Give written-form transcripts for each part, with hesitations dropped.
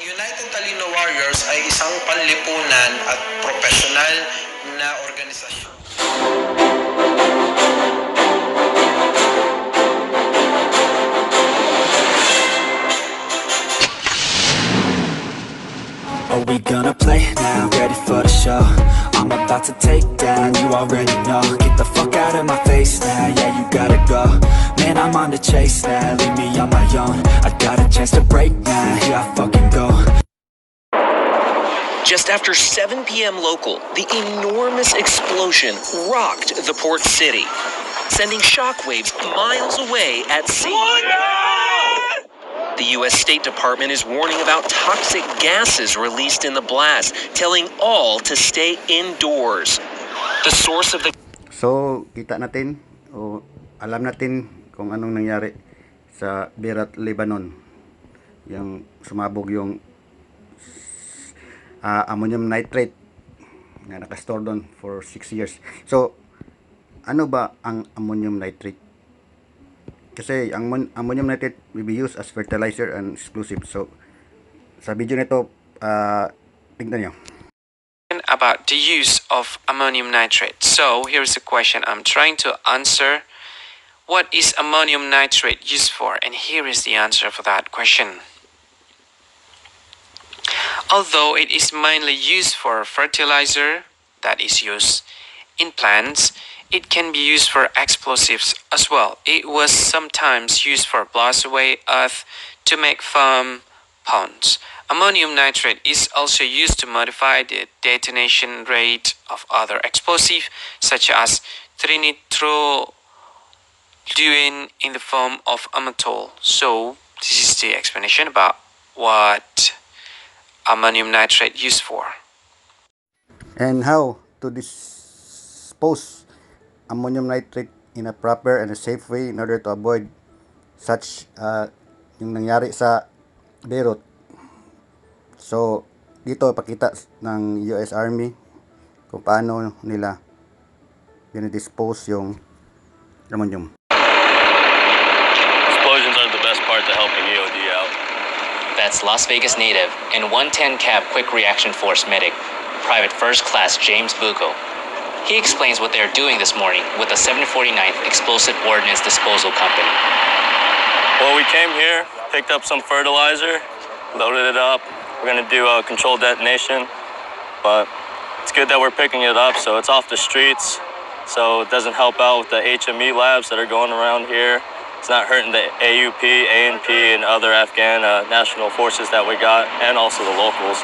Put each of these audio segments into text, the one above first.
United Talino Warriors ay isang panlipunan at profesional na organisasyon. Are we gonna play now? Ready for the show? I'm about to take down, you already know. Get the fuck out of my face now, yeah, you gotta go. Man, I'm on the chase now, leave me on my own. I got a chance to break now, here I fucking go. Just after 7 p.m. local, the enormous explosion rocked the port city, sending shockwaves miles away at sea. The U.S. State Department is warning about toxic gases released in the blast, telling all to stay indoors. The source of the... So, kita natin o alam natin kung anong nangyari sa Beirut, Lebanon. Yung sumabog yung ammonium nitrate na nakastore doon for 6 years. So, ano ba ang ammonium nitrate? Kasi ang ammonium nitrate will be used as fertilizer and explosive. So, sa video nito, tingnan nyo. About the use of ammonium nitrate. So, here's the question I'm trying to answer. What is ammonium nitrate used for? And here is the answer for that question. Although it is mainly used for fertilizer that is used in plants, it can be used for explosives as well. It was sometimes used for blast away earth to make firm ponds. Ammonium nitrate is also used to modify the detonation rate of other explosives such as trinitrotoluene in the form of amatol. So this is the explanation about what ammonium nitrate used for. And how to dispose ammonium nitrate in a proper and a safe way in order to avoid such yung nangyari sa Beirut. So, dito pakita ng US Army kung paano nila dinidispose yung ammonium. Explosions are the best part to helping EOD out. That's Las Vegas native and 110 Cab Quick Reaction Force medic, Private First Class James Barko. He explains what they are doing this morning with the 749th Explosive Ordnance Disposal Company. Well, we came here, picked up some fertilizer, loaded it up. We're going to do a controlled detonation, but it's good that we're picking it up so it's off the streets, so it doesn't help out with the HME labs that are going around here. It's not hurting the AUP, ANP, and other Afghan national forces that we got, and also the locals.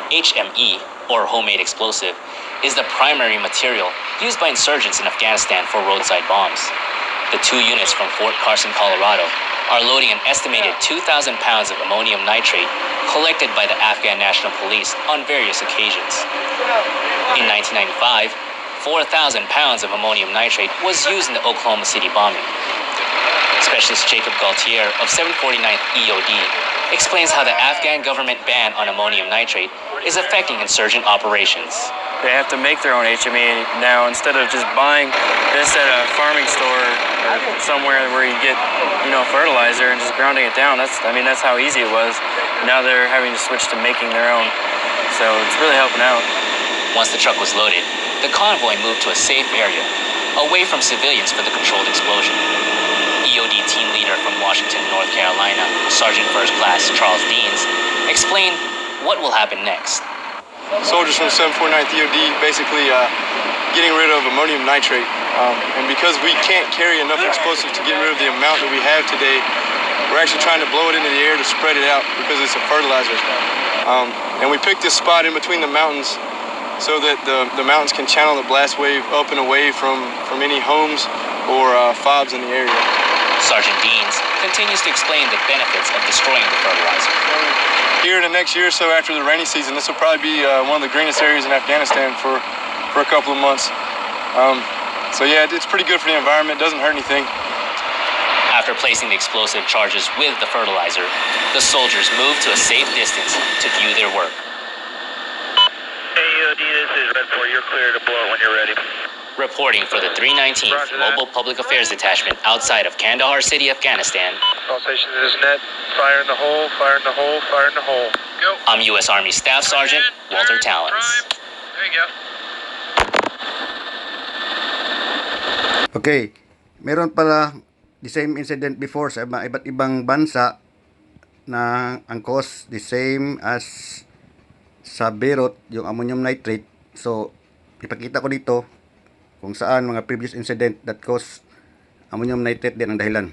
HME, or homemade explosive, is the primary material used by insurgents in Afghanistan for roadside bombs. The 2 units from Fort Carson, Colorado, are loading an estimated 2,000 pounds of ammonium nitrate collected by the Afghan National Police on various occasions. In 1995, 4,000 pounds of ammonium nitrate was used in the Oklahoma City bombing. Specialist Jacob Gaultier of 749th EOD explains how the Afghan government ban on ammonium nitrate is affecting insurgent operations. They have to make their own HME now instead of just buying this at a farming store or somewhere where you get, fertilizer and just grounding it down. That's how easy it was. Now they're having to switch to making their own. So it's really helping out. Once the truck was loaded, the convoy moved to a safe area, away from civilians for the controlled explosion. EOD team leader from Washington, North Carolina, Sergeant First Class Charles Deans, explained what will happen next. Soldiers from 749th EOD basically getting rid of ammonium nitrate. And because we can't carry enough explosives to get rid of the amount that we have today, we're actually trying to blow it into the air to spread it out because it's a fertilizer. And we picked this spot in between the mountains so that the mountains can channel the blast wave up and away from any homes or fobs in the area. Sergeant Deans continues to explain the benefits of destroying the fertilizer. Here in the next year or so after the rainy season, this will probably be one of the greenest areas in Afghanistan for a couple of months. So yeah, it's pretty good for the environment, doesn't hurt anything. After placing the explosive charges with the fertilizer, the soldiers moved to a safe distance to view their work. AOD, this is Red 4. You're clear to blow when you're ready. Reporting for the 319th Mobile Public Affairs Detachment outside of Kandahar City, Afghanistan. All stations, this is net. Fire in the hole, fire in the hole, fire in the hole. Go. I'm U.S. Army Staff Sergeant Walter Tallons. There you go. Okay, meron pala the same incident before sa iba't ibang bansa na ang cause the same as sa Beirut, yung ammonium nitrate. So, ipakita ko dito kung saan mga previous incident that cause ammonium nitrate din ang dahilan.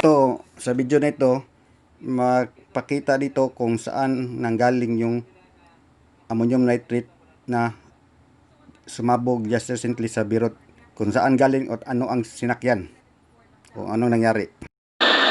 Ito, sa video na ito, magpakita dito kung saan nanggaling yung ammonium nitrate na sumabog just recently sa Beirut. Kung saan galing at ano ang sinakyan o anong nangyari.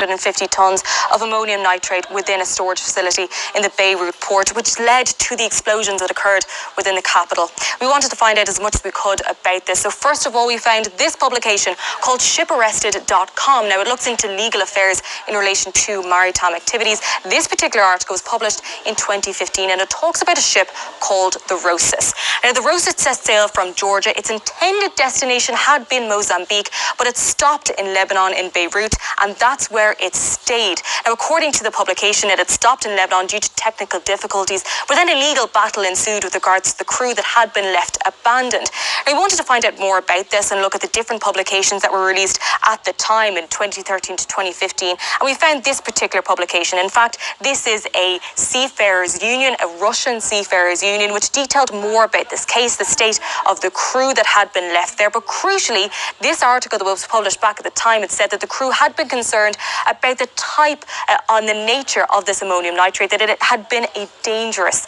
150 tons of ammonium nitrate within a storage facility in the Beirut port, which led to the explosions that occurred within the capital. We wanted to find out as much as we could about this. So first of all, we found this publication called shiparrested.com. Now, it looks into legal affairs in relation to maritime activities. This particular article was published in 2015, and it talks about a ship called the Rosus. Now, the Rosus set sail from Georgia. Its intended destination had been Mozambique, but it stopped in Lebanon in Beirut, and that's where it stayed. Now, according to the publication, it had stopped in Lebanon due to technical difficulties, but then a legal battle ensued with regards to the crew that had been left abandoned. Now, we wanted to find out more about this and look at the different publications that were released at the time in 2013 to 2015, and we found this particular publication. In fact, this is a seafarers union, a Russian seafarers union, which detailed more about this case, the state of the crew that had been left there. But crucially, this article that was published back at the time, it said that the crew had been concerned about the type on the nature of this ammonium nitrate, that it had been a dangerous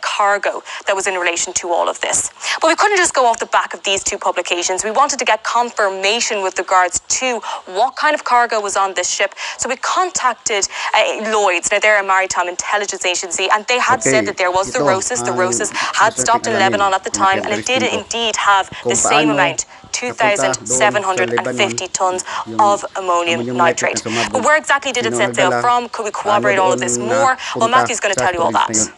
cargo that was in relation to all of this. But we couldn't just go off the back of these two publications. We wanted to get confirmation with regards to what kind of cargo was on this ship. So we contacted Lloyd's. Now, they're a maritime intelligence agency, and they had said that there was the Rosus. The Rosus had stopped in Lebanon at the time, and it did indeed have the same amount, 2,750 tons of ammonium nitrate. But where exactly did it set sail from? Could we corroborate all of this more? Well, Matthew's going to tell you all that.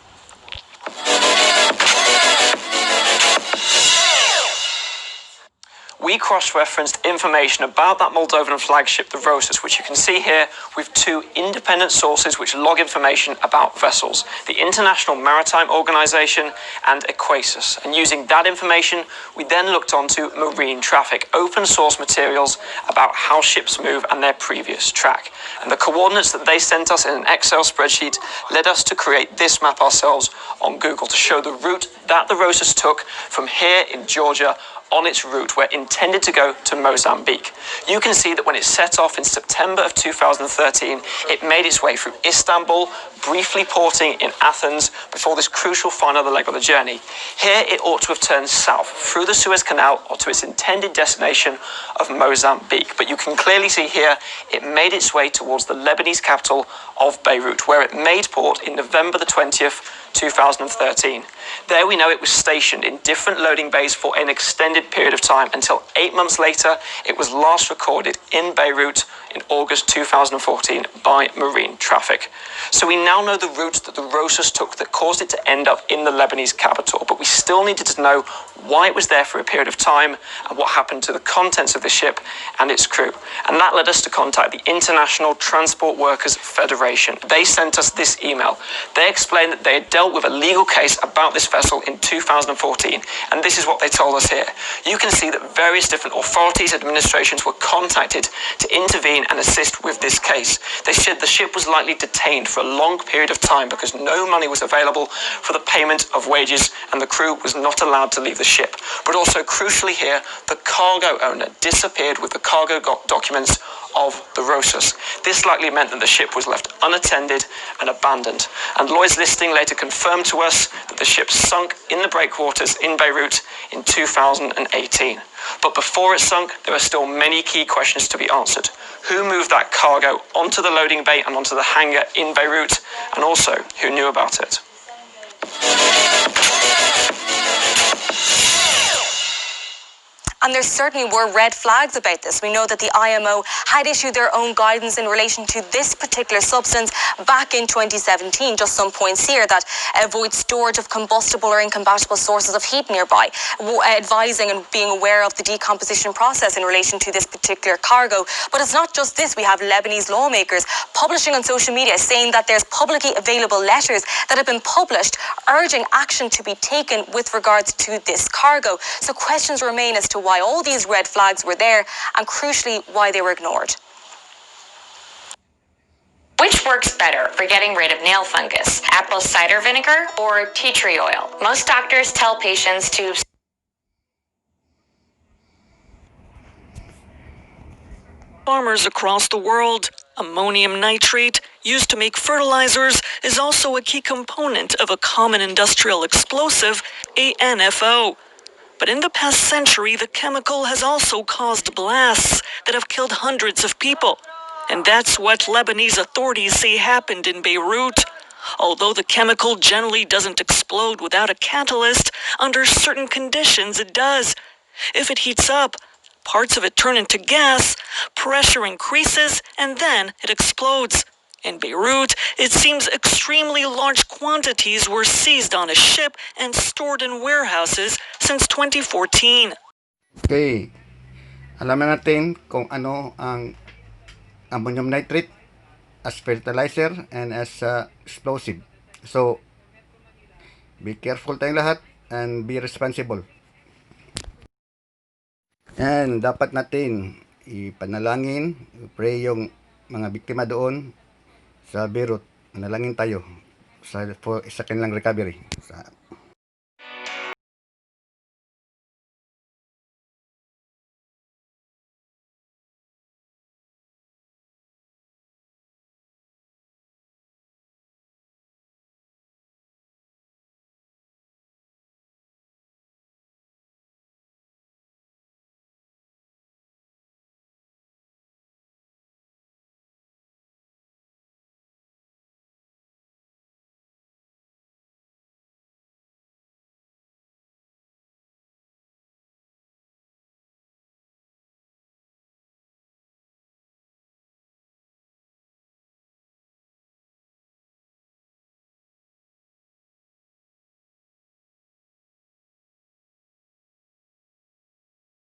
We cross-referenced information about that Moldovan flagship, the Rosus, which you can see here with two independent sources which log information about vessels, the International Maritime Organization and Aquasis. And using that information, we then looked onto marine traffic, open source materials about how ships move and their previous track. And the coordinates that they sent us in an Excel spreadsheet led us to create this map ourselves on Google to show the route that the Rosus took from here in Georgia on its route where intended to go to Mozambique. You can see that when it set off in September of 2013, it made its way through Istanbul, briefly porting in Athens before this crucial final leg of the journey. Here it ought to have turned south through the Suez Canal or to its intended destination of Mozambique. But you can clearly see here it made its way towards the Lebanese capital of Beirut, where it made port in November the 20th, 2013. There we know it was stationed in different loading bays for an extended period of time until 8 months later it was last recorded in Beirut in August 2014 by marine traffic. So we now know the route that the Rosas took that caused it to end up in the Lebanese capital, but we still needed to know why it was there for a period of time and what happened to the contents of the ship and its crew. And that led us to contact the International Transport Workers Federation. They sent us this email. They explained that they had dealt with a legal case about this vessel in 2014, and this is what they told us here. You can see that various different authorities, administrations were contacted to intervene and assist with this case. They said the ship was likely detained for a long period of time because no money was available for the payment of wages and the crew was not allowed to leave the ship. But also crucially here, the cargo owner disappeared with the cargo documents of the Rosas. This likely meant that the ship was left unattended and abandoned. And Lloyd's listing later confirmed to us that the ship sunk in the breakwaters in Beirut in 2018. But before it sunk, there are still many key questions to be answered. Who moved that cargo onto the loading bay and onto the hangar in Beirut? And also, who knew about it? And there certainly were red flags about this. We know that the IMO had issued their own guidance in relation to this particular substance back in 2017. Just some points here that avoid storage of combustible or incompatible sources of heat nearby, advising and being aware of the decomposition process in relation to this particular cargo. But it's not just this. We have Lebanese lawmakers publishing on social media saying that there's publicly available letters that have been published urging action to be taken with regards to this cargo. So questions remain as to why all these red flags were there and crucially why they were ignored. Which works better for getting rid of nail fungus, apple cider vinegar or tea tree oil? Most doctors tell patients to Farmers across the world, ammonium nitrate, used to make fertilizers, is also a key component of a common industrial explosive, ANFO. But in the past century, the chemical has also caused blasts that have killed hundreds of people. And that's what Lebanese authorities say happened in Beirut. Although the chemical generally doesn't explode without a catalyst, under certain conditions it does. If it heats up, parts of it turn into gas, pressure increases, and then it explodes. In Beirut, it seems extremely large quantities were seized on a ship and stored in warehouses since 2014. Okay, alaman natin kung ano ang ammonium nitrate as fertilizer and as explosive. So, be careful tayong lahat and be responsible. And dapat natin ipanalangin, pray yung mga biktima doon sa Beirut. Manalangin tayo sa kanilang recovery.